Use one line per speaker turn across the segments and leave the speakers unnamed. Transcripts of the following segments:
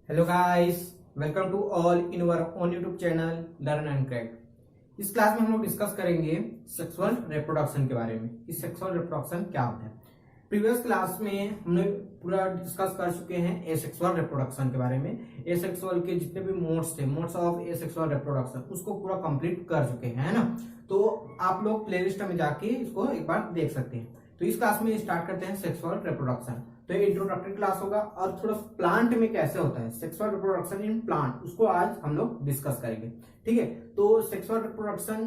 Hello guys, welcome to all in our own YouTube channel learn and crack. इस class में हम लोग discuss करेंगे सेक्सुअल रिप्रोडक्शन के बारे में कि सेक्सुअल रिप्रोडक्शन क्या होता है। प्रीवियस क्लास में हमने पूरा डिस्कस कर चुके हैं एसेक्सुअल रिप्रोडक्शन के बारे में। एसेक्सुअल के जितने भी मोड्स थे, मोड्स ऑफ एसेक्सुअल रिप्रोडक्शन, उसको पूरा कंप्लीट कर चुके हैं, है ना। तो आप लोग प्लेलिस्ट में जाके इसको एक बार देख सकते हैं। तो इस क्लास में स्टार्ट करते हैं सेक्सुअल रिप्रोडक्शन। तो ये इंट्रोडक्टरी क्लास होगा और थोड़ा प्लांट में कैसे होता है सेक्सुअल रिप्रोडक्शन इन प्लांट, उसको आज हम लोग डिस्कस करेंगे। ठीक है, तो सेक्सुअल रिप्रोडक्शन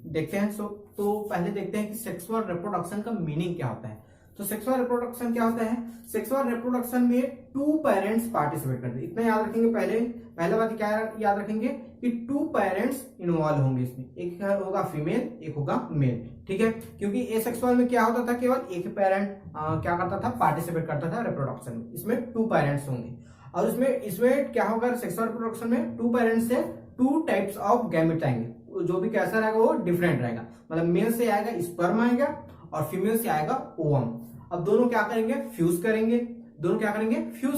देखते हैं। तो पहले देखते हैं कि सेक्सुअल रिप्रोडक्शन का मीनिंग क्या होता है। तो सेक्सुअल रिप्रोडक्शन क्या होता है? सेक्सुअल रिप्रोडक्शन में टू पेरेंट्स पार्टिसिपेट करते हैं। इतना याद रखेंगे। पहले बात क्या याद रखेंगे कि टू पेरेंट्स इन्वॉल्व होंगे इसमें। एक होगा फीमेल, एक होगा मेल। ठीक है, क्योंकि एसेक्सुअल में क्या होता था, केवल एक पेरेंट क्या करता था, पार्टिसिपेट करता था रिप्रोडक्शन में। इसमें टू पेरेंट्स होंगे और इसमें क्या होगा, सेक्सुअल रिप्रोडक्शन में टू पेरेंट्स से टू टाइप्स ऑफ गैमेट आएंगे। जो भी कैसा रहेगा वो डिफरेंट रहेगा। मतलब मेल से आएगा स्पर्म आएगा और फीमेल से आएगा ओवम। अब दोनों क्या करेंगे, फ्यूज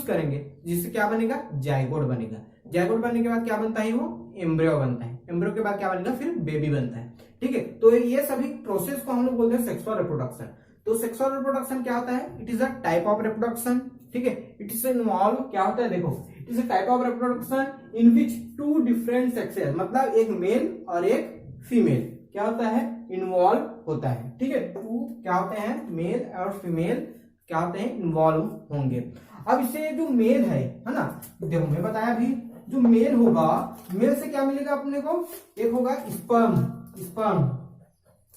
करेंगे, जिससे क्या बनेगा, जाइगोट बनेगा। जाइगोट बनने के बाद क्या बनता है, वो एम्ब्रियो बनता है। एम्ब्रियो के बाद क्या बनेगा, फिर बेबी बनता है। ठीक है, तो ये सभी प्रोसेस को हम लोग बोलते हैं सेक्सुअल रिप्रोडक्शन। तो सेक्सुअल रिप्रोडक्शन क्या होता है? It is a type of reproduction. ठीक है, इट इज इन्वॉल्व, क्या होता है देखो, it is a type of reproduction in which two different sexes, मतलब एक मेल और एक फीमेल क्या होता है, इन्वॉल्व होता है। ठीक है, टू क्या होते हैं, मेल और फीमेल क्या होते हैं, इन्वॉल्व होंगे। अब इसे जो मेल है ना, देखो मैं बताया अभी, जो मेल होगा, मेल से क्या मिलेगा अपने को, एक होगा स्पर्म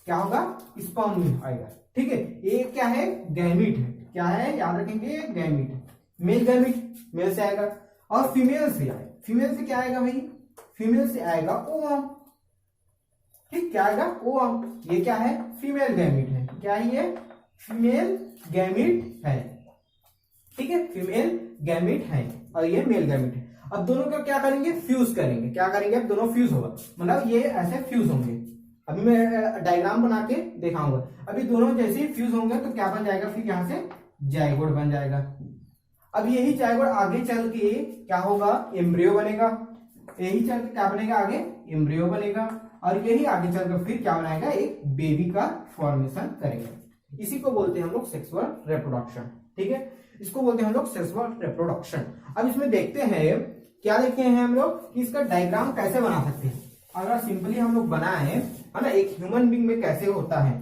क्या होगा, स्पर्म आएगा। ठीक है, ये क्या है, गैमीट है। क्या है, याद रखेंगे, गैमीट। मेल गैमीट मेल से आएगा और फीमेल से क्या आएगा भाई, फीमेल से आएगा ओवम। ठीक, क्या आएगा, ओवम। ये क्या है, फीमेल गैमीट है। क्या है ये, फीमेल गैमीट है। ठीक है, फीमेल गैमीट है और ये मेल गैमीट है। अब दोनों को क्या करेंगे, फ्यूज करेंगे। क्या करेंगे, अब दोनों फ्यूज होगा, मतलब ये ऐसे फ्यूज होंगे। अभी मैं डायग्राम बना के दिखाऊंगा। अभी दोनों जैसे ही फ्यूज होंगे तो क्या बन जाएगा, फिर यहां से जाइगोट बन जाएगा। अब यही जाइगोट आगे चल के क्या होगा, एम्ब्रियो बनेगा। यही चल के क्या बनेगा, आगे एम्ब्रियो बनेगा और यही आगे चलकर फिर क्या बनाएगा, एक बेबी का फॉर्मेशन करेगा। इसी को बोलते हैं हम लोग सेक्सुअल रिप्रोडक्शन। ठीक है, इसको बोलते हैं हम लोग सेक्सुअल रिप्रोडक्शन। अब इसमें देखते हैं, क्या देखते हैं हम लोग कि इसका डायग्राम कैसे बना सकते हैं। अगर सिंपली हम लोग बनाए है ना, एक ह्यूमन बींग में कैसे होता है,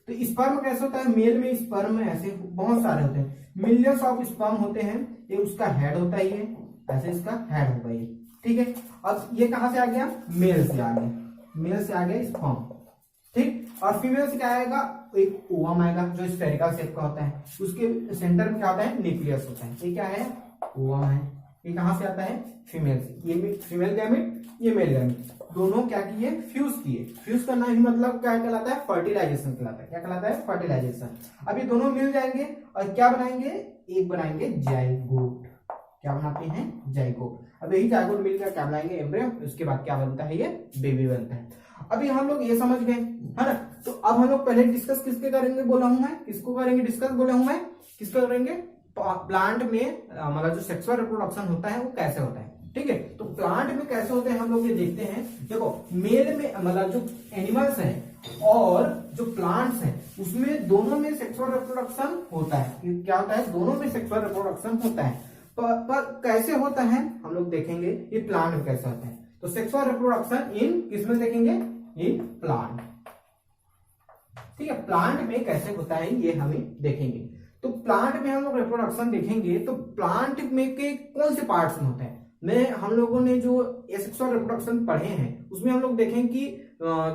तो स्पर्म कैसे होता है, मेल में स्पर्म में ऐसे बहुत सारे होते हैं, मिलियंस ऑफ स्पर्म होते हैं। ये उसका हेड होता है, ये ऐसे इसका हेड होगा ये। ठीक है, अब ये कहां से आ गया, मेल से आ गया स्पर्म। ठीक, और फीमेल से क्या आएगा, एक ओवम आएगा जो स्फेरिकल शेप का होता है। उसके सेंटर में क्या होता है, न्यूक्लियस होता है। ये क्या है, ओवम है। ये कहां से आता है, फीमेल से। ये फीमेल गैमेट, ये मेल गैमेट, दोनों क्या किए, फ्यूज किए। फ्यूज करना ही मतलब क्या कहलाता है, फर्टिलाइजेशन कहलाता है। क्या कहलाता है, फर्टिलाइजेशन। अब ये दोनों मिल जाएंगे और क्या बनाएंगे, एक बनाएंगे जाइगोट। क्या बनाते हैं, जाइगोट। अब यही जाइगोट मिलकर क्या बनाएंगे, एम्ब्रियो। उसके बाद क्या बनता है, ये बेबी बनता है। अभी हम लोग ये समझ गए, है ना। तो अब हम लोग पहले डिस्कस किसके करेंगे, बोला हूं मैं, किसको करेंगे डिस्कस, बोला हूं मैं, किसको करेंगे, प्लांट में मतलब जो सेक्सुअल रिप्रोडक्शन होता है वो कैसे होता है। ठीक है, तो प्लांट में कैसे होते हैं हम लोग ये देखते हैं। देखो, मेल में मतलब जो एनिमल्स हैं और जो प्लांट्स हैं, उसमें दोनों में सेक्सुअल रिप्रोडक्शन होता है। क्या होता है, दोनों में सेक्सुअल रिप्रोडक्शन होता है। पर कैसे होता है हम लोग देखेंगे, ये प्लांट में कैसे होता है। तो सेक्सुअल रिप्रोडक्शन इन किसमें देखेंगे, इन प्लांट। ठीक है, प्लांट में कैसे होता है ये हमें देखेंगे। तो प्लांट में हम लोग रिप्रोडक्शन देखेंगे तो प्लांट में के कौन से पार्ट्स में होता है। हम लोगों ने जो एसेक्सुअल रिप्रोडक्शन पढ़े हैं उसमें हम लोग देखें कि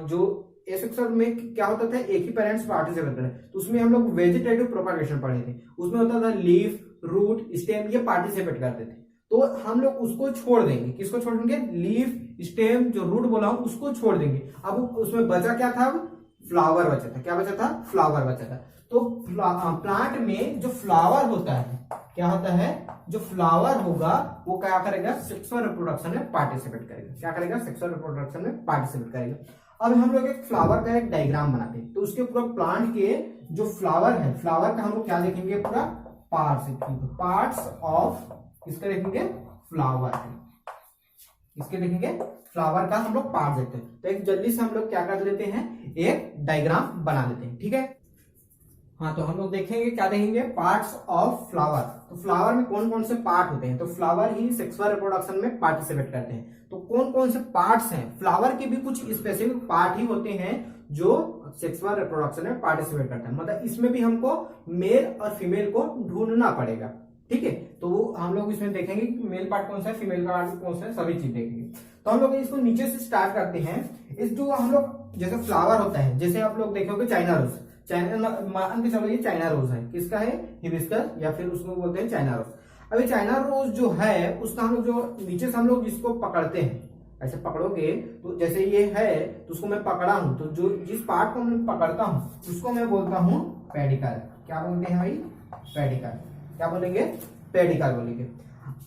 जो एसेक्सुअल में क्या होता था, एक ही पेरेंट्स पार्टिसिपेट करते, तो उसमें हम लोग वेजिटेटिव प्रोपागेशन पढ़े थे। उसमें होता था लीफ, रूट, स्टेम, ये पार्टिसिपेट करते थे। तो हम लोग उसको छोड़ देंगे, किसको छोड़ेंगे, लीफ, स्टेम, जो रूट बोला हूं उसको छोड़ देंगे। अब उसमें बचा क्या था, फ्लावर बचा था। क्या बचा था, फ्लावर बचा था। तो प्लांट में जो फ्लावर होता है, क्या होता है, जो फ्लावर होगा वो क्या करेगा, सेक्सुअल रिप्रोडक्शन में पार्टिसिपेट करेगा। क्या करेगा, सेक्सुअल रिप्रोडक्शन में पार्टिसिपेट करेगा। अब हम लोग एक फ्लावर का एक डायग्राम बनाते हैं। तो उसके पूरा प्लांट के जो फ्लावर है, फ्लावर का हम लोग क्या देखेंगे, पूरा पार्ट्स ऑफ किसका देखेंगे, फ्लावर है, इसके देखेंगे फ्लावर का हम लोग पार्ट देखते हैं। तो एक जल्दी से हम लोग क्या कर लेते हैं, एक डायग्राम बना लेते हैं, ठीक है। हाँ, तो हम लोग देखेंगे, क्या देखेंगे, पार्ट्स ऑफ फ्लावर। तो फ्लावर में कौन कौन से पार्ट होते हैं, तो फ्लावर ही सेक्सुअल रिप्रोडक्शन में पार्टिसिपेट करते हैं। तो कौन कौन से पार्ट्स हैं, फ्लावर के भी कुछ स्पेसिफिक पार्ट ही होते हैं जो सेक्सुअल रिप्रोडक्शन में पार्टिसिपेट करते हैं। मतलब इसमें भी हमको मेल और फीमेल को ढूंढना पड़ेगा, ठीक है। तो हम लोग इसमें देखेंगे कि मेल पार्ट कौन सा है, फीमेल पार्ट कौन सा है, सभी चीज देखेंगे। तो हम लोग इसको नीचे से स्टार्ट करते हैं। इस जो हम लोग जैसे फ्लावर होता है, जैसे आप लोग देखोगे चाइना रोज, मान के चलो ये चाइना रोज है, किसका है, हिबिस्कस, या फिर उसको बोलते हैं चाइना रोज। अभी चाइना रोज जो है उसका हम लोग जो नीचे से हम लोग जिसको पकड़ते हैं, ऐसे पकड़ोगे तो जैसे ये है, तो उसको मैं पकड़ा हूं, तो जो जिस पार्ट को मैं पकड़ता हूं उसको मैं बोलता हूं पेडिकल। क्या बोलते हैं भाई, पेडिकल। क्या बोलेंगे, पेडिकल बोलेंगे।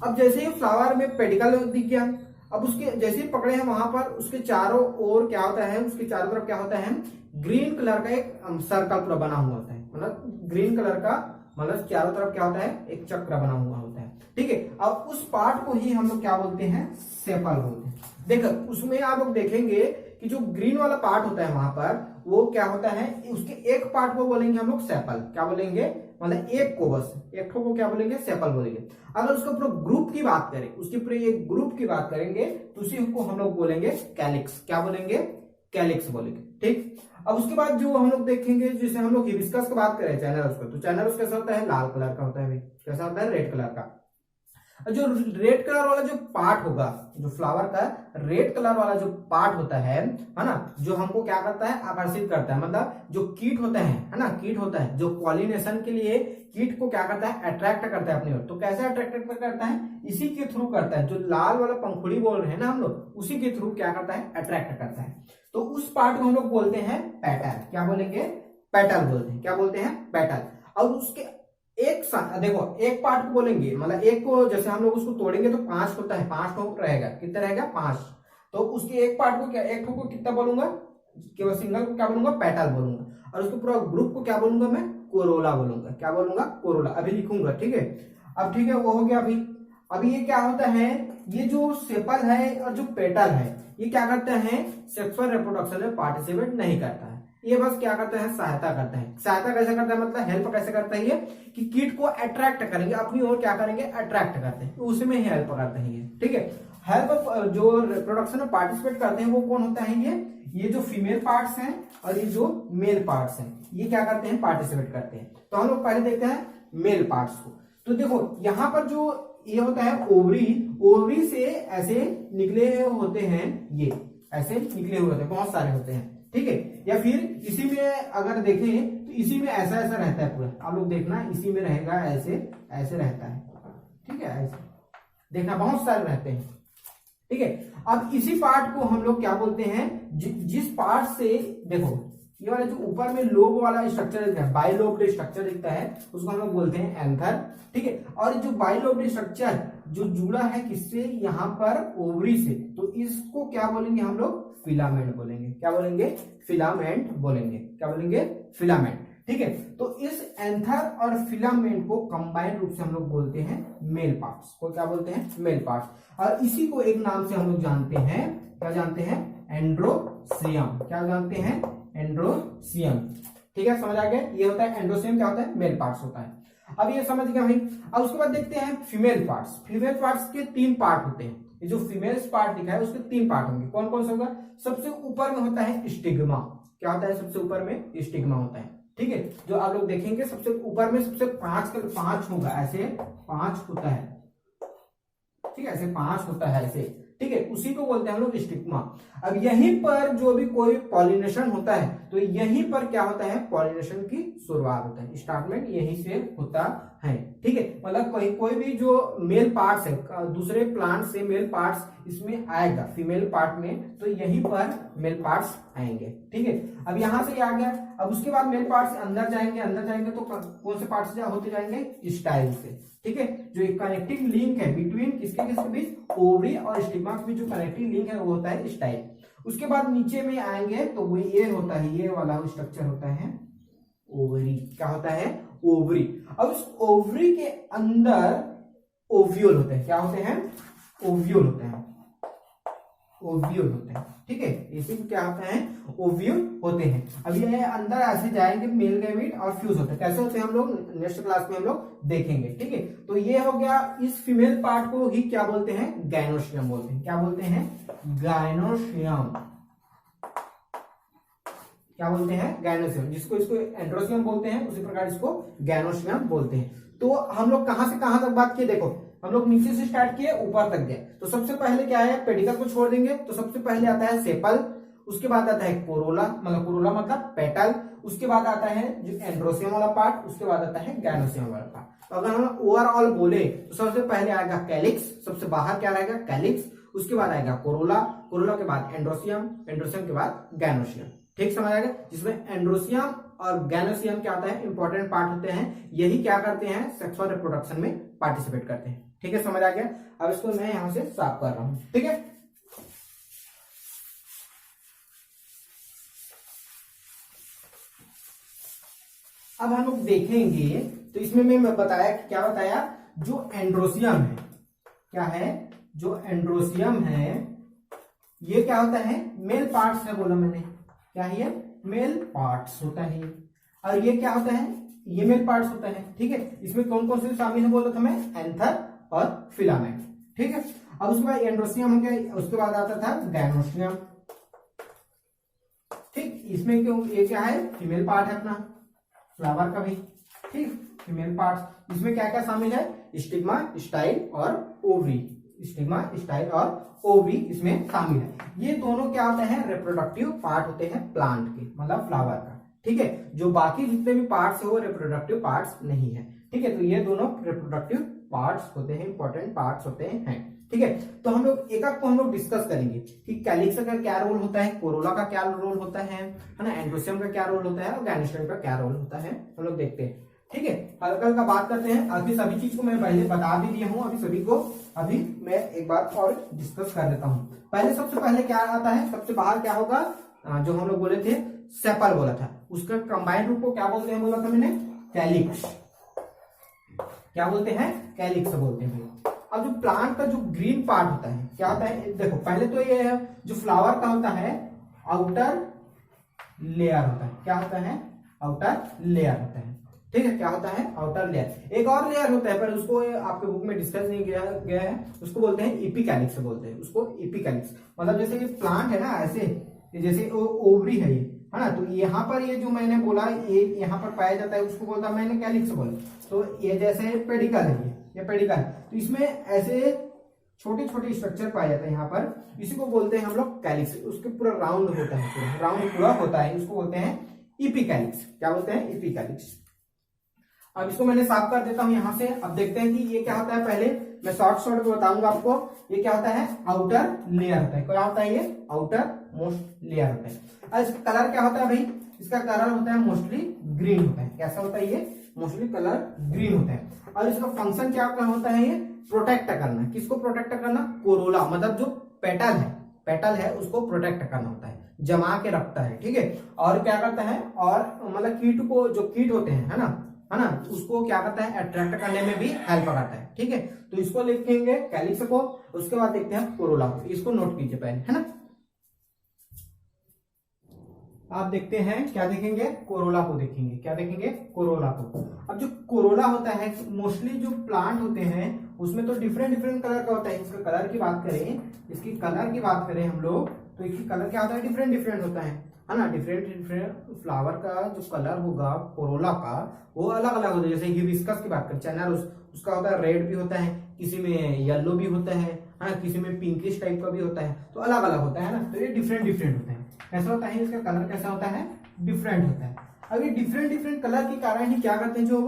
अब जैसे ही फ्लावर में पेडिकल दिख गया, अब उसके जैसे ही पकड़े हैं वहां पर उसके चारों ओर क्या होता है, उसके चारों तरफ क्या होता है, ग्रीन कलर का एक सर्कल पूरा बना हुआ होता है। मतलब ग्रीन कलर का, मतलब चारों तरफ क्या होता है, एक चक्र बना हुआ होता है, ठीक है। अब उस पार्ट को ही हम लोग क्या बोलते हैं, सेपल बोलते हैं। देखो उसमें आप लोग देखेंगे कि जो ग्रीन वाला पार्ट होता है वहां पर, वो क्या होता है, उसके एक पार्ट को बोलेंगे हम लोग सेपल। क्या बोलेंगे, मतलब एक को, बस एक को क्या बोलेंगे, सेपल बोलेंगे। अगर उसका पूरा ग्रुप की बात करें, उसके पूरे एक ग्रुप की बात करेंगे, तो उसी को हम लोग बोलेंगे कैलिक्स। क्या बोलेंगे, कैलिक्स बोलेंगे, ठीक। अब उसके बाद जो हम लोग देखेंगे, जैसे हम लोग हिबिस्कस की बात करें, चाइना रोज का, तो चाइना रोज कैसा होता है, लाल कलर का होता है, कैसा होता है, रेड कलर का। जो रेड कलर वाला जो पार्ट होगा, जो फ्लावर का रेड कलर वाला जो पार्ट होता है ना, जो हमको क्या करता है, आकर्षित करता है। मतलब जो कीट होता है ना, कीट होता है जो पॉलिनेशन के लिए कीट को क्या करता है, अट्रैक्ट करता है अपनी ओर। तो कैसे अट्रैक्ट करता है, इसी के थ्रू करता है। जो लाल वाला पंखुड़ी बोल रहे हैं ना हम लोग, उसी के थ्रू क्या करता है, अट्रैक्ट करता है। तो उस पार्ट को हम लोग बोलते हैं पेटल। क्या बोलेंगे, पेटल बोलते हैं। क्या बोलते हैं, पेटल। और उसके एक साथ देखो, एक पार्ट को बोलेंगे, मतलब एक को जैसे हम लोग उसको तोड़ेंगे तो 5 होता है, 5 ठोक रहेगा, कितना रहेगा, 5। तो उसके एक पार्ट को क्या, एक ठोक को कितना बोलूंगा, केवल सिंगल को क्या बोलूंगा, पेटल बोलूंगा। और उसके पूरा ग्रुप को क्या बोलूंगा मैं, कोरोला बोलूंगा। क्या बोलूंगा, कोरोला। अभी लिखूंगा, ठीक है। अब ठीक है, वो हो गया। अभी ये क्या होता है, ये जो सेपल है और जो पेटल है, ये क्या करते हैं, सेक्सुअल रिप्रोडक्शन में पार्टिसिपेट नहीं करता है। ये बस क्या करता है, सहायता करता है। सहायता कैसे करता है, मतलब हेल्प कैसे करता है ये, कि कीट को अट्रैक्ट करेंगे अपनी ओर, क्या करेंगे, अट्रैक्ट करते हैं, उसमें ही हेल्प करते हैं ये, ठीक है। हेल्प जो रिप्रोडक्शन में पार्टिसिपेट करते हैं वो कौन होता है, ये जो फीमेल पार्ट्स हैं और ये जो मेल पार्ट्स हैं, ये क्या करते हैं, पार्टिसिपेट करते हैं। तो हम लोग पहले देखते हैं मेल पार्ट्स को। तो देखो यहां पर जो ये होता है ओवरी, ओवरी से ऐसे निकले होते हैं, ये ऐसे निकले हुए होते हैं, बहुत सारे होते हैं, ठीक है। या फिर इसी में अगर देखें तो इसी में ऐसा ऐसा रहता है पूरा, आप लोग देखना इसी में रहेगा, ऐसे ऐसे रहता है, ठीक है। ऐसे देखना बहुत सारे रहते हैं, ठीक है। अब इसी पार्ट को हम लोग क्या बोलते हैं, जिस पार्ट से देखो ये वाला जो ऊपर में लोब वाला स्ट्रक्चर दिखता है, बाइलोब्ड स्ट्रक्चर दिखता है, उसको हम लोग बोलते हैं एंथर, ठीक है। और जो बाइलोब्ड स्ट्रक्चर जो जुड़ा है किससे, यहाँ पर ओवरी से, तो इसको क्या बोलेंगे हम लोग, फिलामेंट बोलेंगे। क्या बोलेंगे, फिलामेंट बोलेंगे। क्या बोलेंगे, फिलामेंट, ठीक है। तो इस एंथर और फिलामेंट को कंबाइंड रूप से हम लोग बोलते हैं मेल पार्ट्स को। क्या बोलते हैं, मेल पार्ट्स। और इसी को एक नाम से हम लोग जानते हैं, क्या जानते हैं, एंड्रोसियम। क्या जानते हैं, एंड्रोसियम, ठीक है। समझ आ गया, ये होता है एंड्रोसियम, क्या होता है, मेल पार्ट्स होता है। अब ये समझ गया भाई। अब उसके बाद देखते हैं फीमेल पार्ट्स। फीमेल पार्ट्स के 3 पार्ट होते हैं। ये जो फीमेल पार्ट दिखा है उसके 3 पार्ट होंगे। कौन कौन सा होगा, सबसे ऊपर में होता है स्टिग्मा। क्या होता है, सबसे ऊपर में स्टिग्मा होता है, ठीक है। जो आप लोग देखेंगे सबसे ऊपर में सबसे 5 होगा, ऐसे 5 होता है, ठीक है, ऐसे 5 होता है ऐसे, ठीक है। उसी को बोलते हैं हम लोग स्टिग्मा। अब यहीं पर जो भी कोई पॉलिनेशन होता है, तो यहीं पर क्या होता है, पॉलिनेशन की शुरुआत होता है, स्टार्टमेंट यहीं से होता है, ठीक है। मतलब कोई भी जो मेल पार्ट्स है, दूसरे प्लांट से मेल पार्ट्स इसमें आएगा, फीमेल पार्ट में, तो यहीं पर मेल पार्ट्स आएंगे, ठीक है। अब यहां से आ गया। अब उसके बाद मेल पार्ट्स अंदर जाएंगे तो कौन से पार्ट्स होते जाएंगे, स्टाइल से, ठीक है। जो एक कनेक्टिंग लिंक है बिटवीन किसके बीच, ओवरी और स्टिग्मा के बीच जो कनेक्टिंग लिंक है वो होता है स्टाइल। उसके बाद नीचे में आएंगे तो वो ये होता है, ये वाला स्ट्रक्चर होता है ओवरी। क्या होता है, ओवरी। अब उस ओवरी के अंदर ओव्यूल होते हैं। क्या होते हैं? ओव्यूल होते हैं, ओव्यूल होते हैं। ठीक है, इसी क्या होते हैं? ओव्यूल होते हैं। अब ये अंदर ऐसे जाएंगे, मेल गैमेट और फ्यूज होते हैं। कैसे होते हैं हम लोग नेक्स्ट क्लास में हम लोग देखेंगे। ठीक है, तो ये हो गया। इस फीमेल पार्ट को ही क्या बोलते हैं? गायनोशियम बोलते हैं। क्या बोलते हैं? गायनोशियम। क्या बोलते हैं? गायनोशियम। जिसको इसको एंड्रोशियम बोलते हैं, उसी प्रकार इसको गायनोशियम बोलते हैं। तो हम लोग कहां से कहां तक बात किए? देखो, हम लोग नीचे से स्टार्ट किए, ऊपर तक गए। तो सबसे पहले क्या है? पेडिकल को छोड़ देंगे तो सबसे पहले आता है सेपल, उसके बाद आता है कोरोला, मतलब कोरोला मतलब पेटल, उसके बाद आता है जो एंड्रोशियम वाला पार्ट, उसके बाद आता है गायनोशियम वाला पार्ट। तो अगर हम ओवरऑल बोले तो सबसे पहले आएगा कैलिक्स, सबसे बाहर क्या रहेगा? कैलिक्स, उसके बाद आएगा कोरोला, कोरोला के बाद एंड्रोशियम, एंड्रोशियम के बाद गायनोशियम। ठीक समझ आएगा? जिसमें एंड्रोशियम और गायनोशियम क्या होता है? इंपॉर्टेंट पार्ट होते हैं। यही क्या करते हैं? सेक्सुअल रिप्रोडक्शन में पार्टिसिपेट करते हैं। ठीक है, समझ आ गया? अब इसको मैं यहां से साफ कर रहा हूं। ठीक है, अब हम लोग देखेंगे। तो इसमें मैं बताया, क्या बताया? जो एंड्रोशियम है, क्या है? जो एंड्रोशियम है ये क्या होता है? मेल पार्ट्स है, बोला मैंने। क्या है ये? मेल पार्ट्स होता है। और ये क्या होता है? ये मेल पार्ट्स होता है। ठीक है, इसमें कौन कौन से शामिल है बोला था मैं? एंथर और फिलामेंट। ठीक है, अब उसके बाद एंड्रोशियम हो गया, उसके बाद आता था गायनोशियम। ठीक, इसमें क्यों? ये क्या है? फीमेल पार्ट है अपना, फ्लावर का भी। ठीक, फीमेल पार्ट। इसमें क्या क्या शामिल है? स्टिग्मा, स्टाइल और ओवरी। स्टिग्मा, स्टाइल और ओवरी इसमें शामिल है। ये दोनों क्या होते हैं? रिप्रोडक्टिव पार्ट होते हैं प्लांट के, मतलब फ्लावर का। ठीक है, जो बाकी जितने भी पार्ट्स है वो रिप्रोडक्टिव पार्ट्स नहीं है। ठीक है, तो ये दोनों रिप्रोडक्टिव पार्ट्स होते हैं, इंपॉर्टेंट पार्ट्स होते हैं। ठीक है, तो हम लोग एक को हम लोग डिस्कस करेंगे कि कैलिक्स का क्या रोल होता है, कोरोला का क्या रोल होता है ना, एंड्रोशियम का क्या रोल होता है और गायनोशियम का क्या रोल होता है, हम लोग देखते हैं। ठीक है, हल्का हल्का बात करते हैं। अभी सभी चीज को मैं पहले बता भी दिया हूं, अभी सभी को अभी मैं एक बार और डिस्कस कर देता हूं। पहले सबसे पहले क्या आता है? सबसे बाहर क्या होगा? जो हम लोग बोले थे सेपल बोला था, उसका कंबाइंड रूप को क्या बोलते हैं बोला था मैंने? कैलिक्स। क्या बोलते हैं? कैलिक्स बोलते हैं। अब जो प्लांट का जो ग्रीन पार्ट होता है क्या होता है? देखो, पहले तो ये है जो फ्लावर का होता है आउटर लेयर होता है। क्या होता है? आउटर लेयर होता है। ठीक है, क्या होता है? Outer layer. एक और लेयर होता है पर उसको आपके बुक में डिस्कस नहीं किया गया है, उसको बोलते हैं इपिकैलिक्स बोलते हैं उसको। इपिकैलिक्स मतलब जैसे ये प्लांट है ना, ऐसे जैसे ओवरी है ये, है ना, तो यहाँ पर ये जो मैंने बोला ये यहाँ पर पाया जाता है, उसको बोलता मैंने कैलिक्स बोला। तो ये जैसे पेडिकल है, ये पेडिकल, तो इसमें ऐसे छोटे छोटे स्ट्रक्चर पाया जाता है यहाँ पर, इसी को बोलते हैं हम लोग कैलिक्स। उसके पूरा राउंड होता है, पूरा राउंड पूरा होता है, इसको बोलते हैं इपिकैलिक्स। क्या बोलते हैं? इपिकैलिक्स। अब इसको मैंने साफ कर देता हूं यहां से। अब देखते हैं कि ये क्या होता है। पहले मैं शॉर्ट में बताऊंगा आपको। ये क्या होता है? आउटर लेयर होता है। क्या होता है? ये आउटर मोस्ट लेयर होता है। और इसका कलर क्या होता है भाई? इसका कलर होता है मोस्टली ग्रीन होता है। कैसा होता है? ये मोस्टली कलर ग्रीन होता है। और इसका फंक्शन क्या होता है? ये प्रोटेक्ट करना। किसको प्रोटेक्ट करना? कोरोला, मतलब जो पेटल है उसको प्रोटेक्ट करना होता है, जमा के रखता है। ठीक है, और क्या करता है? और मतलब कीट को, जो कीट होते हैं है ना, उसको क्या करता है? अट्रैक्ट करने में भी हेल्प करता है। ठीक है, तो इसको लिखेंगे कैलिक्स को, उसके बाद देखते हैं कोरोला को। इसको नोट कीजिए पहले, है ना। आप देखते हैं क्या देखेंगे? कोरोला को देखेंगे। क्या देखेंगे? कोरोला को। अब जो कोरोला होता है, मोस्टली जो प्लांट होते हैं उसमें तो डिफरेंट कलर का होता है। इसका कलर की बात करें, इसकी कलर की बात करें हम लोग, तो इसकी कलर क्या होता है? डिफरेंट होता है ना। डिफरेंट फ्लावर का जो कलर होगा कोरोला का, वो अलग अलग होता है। जैसे हिबिस्कस की बात करें, चैनल उसका होता है रेड भी होता है, किसी में येलो भी होता है ना, किसी में पिंकिश टाइप का भी होता है, तो अलग अलग होता है ना। तो ये डिफरेंट होता है। कैसा होता है? इसका कलर कैसा होता है? डिफरेंट होता है। अब ये डिफरेंट कलर के कारण ही क्या करते हैं, जो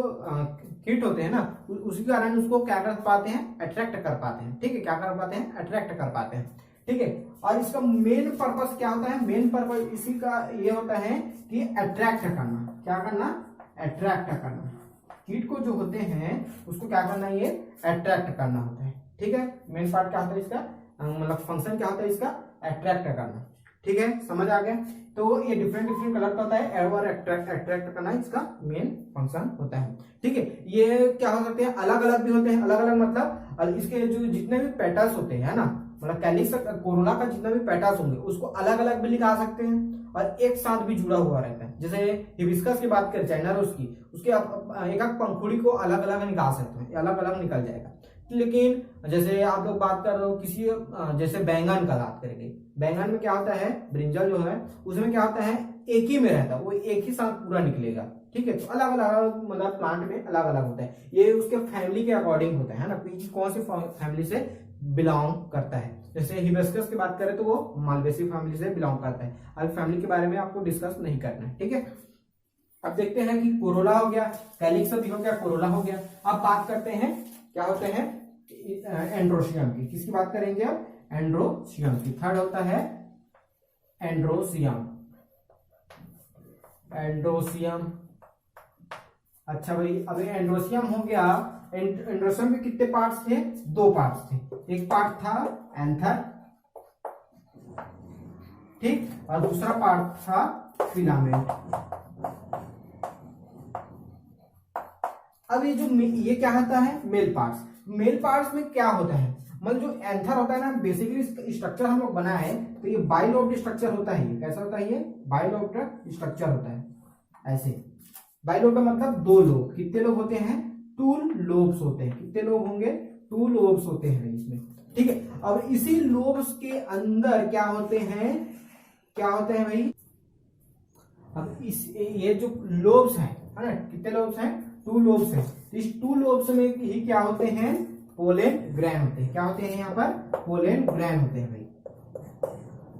कीट होते हैं ना, उसी कारण उसको क्या कर पाते हैं? अट्रैक्ट कर पाते हैं। ठीक है, क्या कर पाते हैं? अट्रैक्ट कर पाते हैं। ठीक है, और इसका मेन पर्पस क्या होता है? मेन पर्पस इसी का ये होता है कि अट्रैक्ट करना। क्या करना? अट्रैक्ट करना। कीट को जो होते हैं उसको क्या करना? ये अट्रैक्ट करना होता है। ठीक है, मेन पार्ट क्या होता है इसका, मतलब फंक्शन क्या होता है इसका? अट्रैक्ट करना। ठीक है, समझ आ गया। तो ये डिफरेंट कलर का होता है और अट्रैक्ट करना इसका मेन फंक्शन होता है। ठीक है, ये क्या हो सकते हैं? अलग अलग भी होते हैं। अलग अलग मतलब और इसके जो जितने भी पेटल्स होते हैं ना, मतलब कैलिक्स कोरोला का जितना भी पेटल्स होंगे उसको अलग अलग भी लिखा सकते हैं और एक साथ भी जुड़ा हुआ रहता है। जैसे हिबिस्कस की बात करें, चाइना रोज की, उसके एक एक पंखुड़ी को अलग अलग निकाल सकते हैं, अलग अलग निकल जाएगा। लेकिन जैसे आप लोग बात कर रहे हो किसी जैसे बैंगन का बात करेंगे, बैंगन में क्या होता है, ब्रिंजल जो है उसमें क्या होता है, एक ही में रहता है, वो एक ही साथ पूरा निकलेगा। ठीक है, तो अलग अलग मतलब प्लांट में अलग अलग होता है, ये उसके फैमिली के अकॉर्डिंग होता है ना, कौन सी फैमिली से बिलोंग करता है। जैसे हिबिस्कस की बात करें तो वो मालवेसी फैमिली से बिलोंग करता है। अब फैमिली के बारे में आपको डिस्कस नहीं करना है, ठीक है। अब देखते हैं कि कोरोला हो गया, कैलिक्स हो गया, कोरोला हो गया। अब बात करते हैं क्या होते हैं एंड्रोशियम की। किसकी बात करेंगे अब, एंड्रोशियम की। थर्ड होता है एंड्रोशियम। एंड्रोशियम, अच्छा भाई, अब एंड्रोशियम हो गया। एंड्रोशियम में कितने पार्ट्स थे, दो पार्ट्स थे। एक पार्ट था एंथर, ठीक, और दूसरा पार्ट था फिलामेंट। अब ये क्या होता है, मेल पार्ट्स। मेल पार्ट्स में क्या होता है, मतलब जो एंथर होता है ना, बेसिकली स्ट्रक्चर हम लोग बनाए हैं तो ये बाइलोब्ड स्ट्रक्चर होता है। ये कैसा होता है, ये बाइलोब्ड स्ट्रक्चर होता है। ऐसे बाइलोब का मतलब दो लोब। कितने लोब होते हैं, 2 लोब्स होते हैं। कितने लोब होंगे, 2 लोब्स होते हैं इसमें, ठीक है। अब इसी लोब्स के अंदर क्या होते हैं, क्या होते हैं भाई, अब ये जो लोब्स हैं, है ना, कितने लोब्स हैं, 2 लोब्स हैं। इस 2 लोब्स में ही क्या होते हैं, पोलेन ग्रैन होते हैं। क्या होते हैं यहाँ पर, पोलेन ग्रैन होते हैं भाई,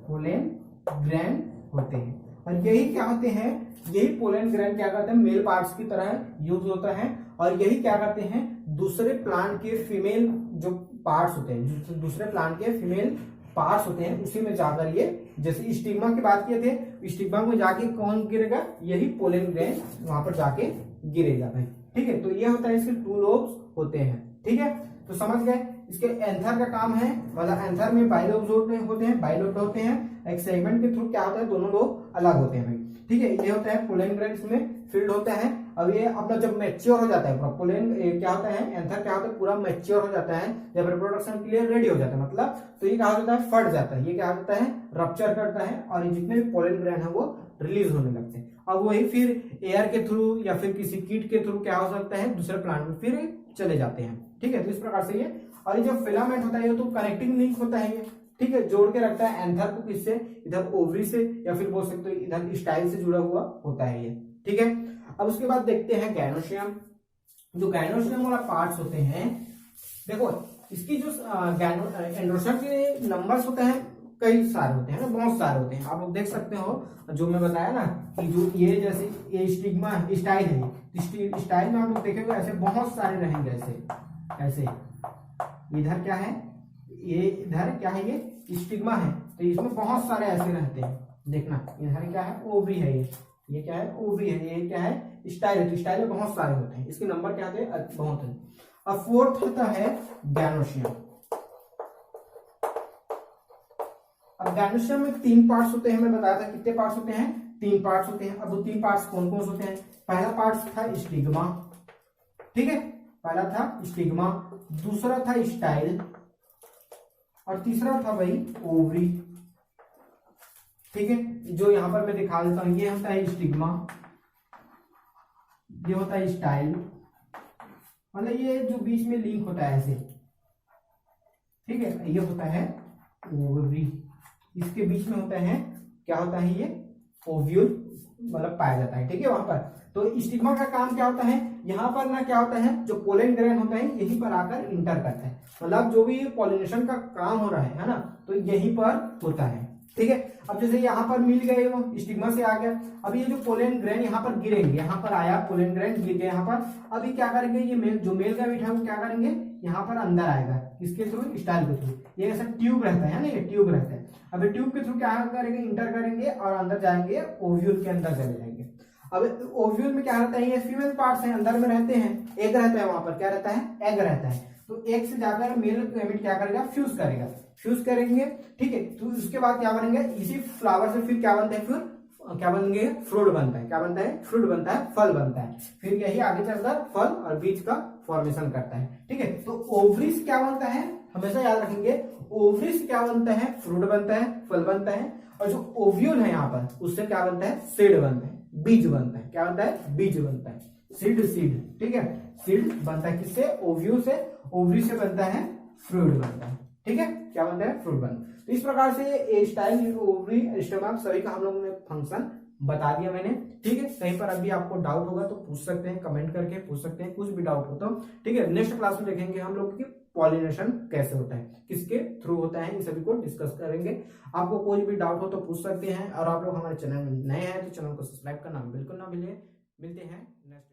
पोलेन ग्रैन होते हैं। और यही क्या होते हैं, यही पोलेन ग्रैन क्या करते हैं, मेल पार्ट्स की तरह यूज होता है। और यही क्या करते हैं, दूसरे प्लांट के फीमेल जो पार्ट्स होते हैं, दूसरे प्लांट के फीमेल पार्ट्स होते हैं, उसी में जाकर ये, जैसे स्टिग्मा की बात किए थे, स्टिग्मा में जाके कौन गिरेगा, यही पोलेन ग्रैन वहां पर जाके गिरेगा भाई, ठीक है। तो ये होता है, इसके 2 लोब्स होते हैं, ठीक है। तो समझ गए, इसके एंथर का काम है, मतलब एंथर में बाइलोब्स होते हैं, बाइलोब होते हैं। एक सेगमेंट के थ्रू क्या होता है, दोनों लोब अलग होते हैं भाई, ठीक है। ये होता है पोलेन ग्रैन, इसमें फील्ड होता है। अब ये अपना जब मैच्योर हो जाता है, पोलेन क्या होता है, एंथर क्या होता है, पूरा मैच्योर हो जाता है, जब रिप्रोडक्शन के लिए रेडी हो जाता है, मतलब तो ये क्या हो जाता है, फट जाता है। ये क्या होता है, रप्चर करता है, और ये जितने भी पोलेन ग्रैन है वो रिलीज होने लगते हैं। अब वही फिर एयर के थ्रू या फिर किसी कीट के थ्रू क्या हो सकता है, दूसरे प्लांट में फिर चले जाते हैं, ठीक है। तो इस प्रकार से ये, और ये जो फिलामेंट होता है ये तो कनेक्टिंग लिंक होता है ये, ठीक है, जोड़ के रखता है एंथर को किससे, इधर ओवरी से, या फिर बोल सकते हो इधर स्टाइल से जुड़ा हुआ होता है ये, ठीक है। अब उसके बाद देखते हैं गैनोशियम। जो गैनोशियम वाला पार्ट्स होते हैं, देखो इसकी जो एंड्रोशियम के नंबर्स होते हैं कई सारे होते हैं ना, बहुत सारे होते हैं। आप लोग देख सकते हो, जो मैं बताया ना कि जो ये जैसे ये स्टिग्मा स्टाइल है, स्टाइल में आप लोग देखेंगे ऐसे बहुत सारे रहेंगे, ऐसे ऐसे। इधर क्या है, ये इधर क्या है, ये स्टिग्मा है, तो इसमें बहुत सारे ऐसे रहते हैं। देखना इधर क्या है, ओवरी है, ये क्या है, ओवरी है, ये क्या है, स्टाइल है। तो स्टाइल में बहुत सारे होते हैं, इसके नंबर क्या होते हैं, बहुत है। अब फोर्थ होता है गैनोशियम। अब गैनोशियम में 3 पार्ट्स होते हैं, मैं बताया था कितने पार्ट्स होते हैं, 3 पार्ट्स होते हैं। अब वो 3 पार्ट्स कौन कौन से होते हैं, पहला पार्ट था स्टिग्मा, ठीक है, पहला था स्टिग्मा, दूसरा था स्टाइल, और तीसरा था भाई ओवरी, ठीक है। जो यहां पर मैं दिखा देता हूं, ये होता है स्टिग्मा, ये होता है स्टाइल, मतलब ये जो बीच में लिंक होता है ऐसे, ठीक है, ये होता है ओवरी। इसके बीच में होता है, क्या होता है, ये ओव्यूल मतलब पाया जाता है, ठीक है, वहां पर। तो स्टिग्मा का काम क्या होता है, यहाँ पर ना क्या होता है, जो पोलेन ग्रेन होता है यहीं पर आकर इंटर करता है, मतलब जो भी पॉलिनेशन का काम हो रहा है ना, तो यहीं पर होता है, ठीक है। अब जैसे यहाँ पर मिल गए, वो स्टिग्मा से आ गया, अब ये जो पोलेन ग्रेन यहाँ पर गिरेंगे, यहाँ पर आया पोलेन ग्रेन गिर गया यहाँ पर। अभी क्या करेंगे, ये मेल जो मेल का बीट है वो क्या करेंगे, यहाँ पर अंदर आएगा, किसके थ्रू, स्टाइल के थ्रू। ये ऐसा ट्यूब रहता है ना, ये ट्यूब रहता है। अब ट्यूब के थ्रू क्या करेंगे, इंटर करेंगे और अंदर जाएंगे, ओव्यूल के अंदर चले जाएंगे। अब ओव्यूल में क्या रहता है, ये फीमेल पार्ट्स हैं, अंदर में रहते हैं, एग रहता है वहां पर, क्या रहता है, एग रहता है। तो एग से जाकर मेल गैमेट क्या करेगा, फ्यूज करेगा, फ्यूज करेंगे, ठीक है। तो उसके बाद क्या बनेंगे, इसी फ्लावर से फिर क्या बनता है, फिर क्या बनेंगे, फ्रूट बनता है। क्या बनता है, फ्रूट बनता है, फल बनता है। फिर यही आगे चलकर फल और बीज का फॉर्मेशन करता है। ठीक है, तो ओवरी से क्या बनता है, हमेशा याद रखेंगे, ओवरी से क्या बनता है, फ्रूट बनता है, फल बनता है, और जो ओव्यूल है यहाँ पर उससे क्या बनता है, सीड बनता है, बीज बनता है। क्या बनता है, बीज बनता है, सीड सीड। ठीक है, सीड बनता है किससे, ओव्यूल से, ओवरी से बनता है फ्रूट बनता है। ठीक है, क्या बनता है, फ्रूट बनता है। तो इस प्रकार से स्टाइल, ओवरी, स्टोमक सभी का हम लोगों ने फंक्शन बता दिया मैंने। ठीक है, कहीं पर अभी आपको डाउट होगा तो पूछ सकते हैं, कमेंट करके पूछ सकते हैं, कुछ भी डाउट हो तो। ठीक है, नेक्स्ट क्लास में देखेंगे हम लोग की पॉलिनेशन कैसे होता है, किसके थ्रू होता है, इन सभी को डिस्कस करेंगे। आपको कोई भी डाउट हो तो पूछ सकते हैं, और आप लोग हमारे चैनल में नए हैं तो चैनल को सब्सक्राइब करना बिल्कुल ना भूलिए। मिलते हैं नेक्स्ट